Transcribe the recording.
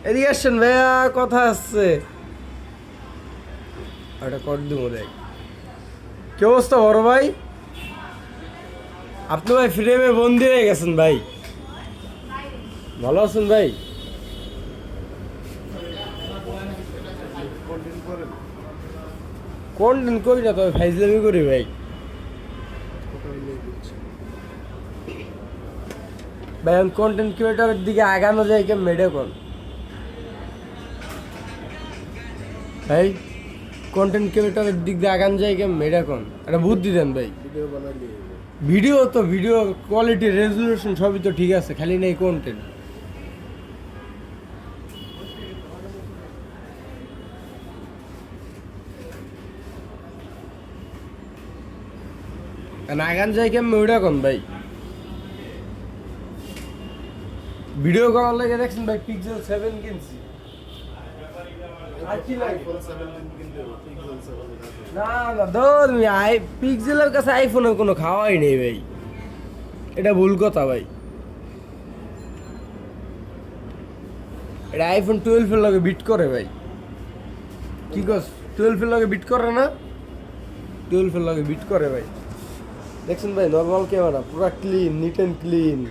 এদিকে আসছেন ভাইয়া, কথা আসছে। ওটা কর দিব দেখ। কি অবস্থা বড় ভাই? আপনি ভাই ফ্রেমে বন্দি হয়ে গেছেন ভাই। ভালো আছেন ভাই? কন্টেন্ট করি না, তবে ফাইজলামি করি ভাই। ভাই আমি কন্টেন্ট ক্রিয়েটারের দিকে আগানো যায় কেমন এটা কোন ভাই? কন্টেন্ট ক্রিয়েটারের দিক দিয়ে আগানো যায় কেমন এটা কোন? একটা বুদ্ধি দেন ভাই। ভিডিও কোয়ালিটি রেজলিউশন সবই তো ঠিক আছে, খালি নেই কন্টেন্ট। আগান যায় কেমন ওইটা কোন ভাই? ভিডিও করার লাগে দেখছেন ভাই পিক্সেল 7 কিনছি। আর কি লাগে? না না ধর পিক্সেলের কাছে আইফোনের কোনো খাওয়াই নেই ভাই, এটা ভুল কথা ভাই। এটা আইফোন 12 এর লগে বিট করে ভাই। কি কস? 12 এর লগে বিট করে না? 12 এর লগে বিট করে ভাই। দেখছেন ভাই নর্মাল ক্যামেরা পুরো ক্লিন, নিট অ্যান্ড ক্লিন।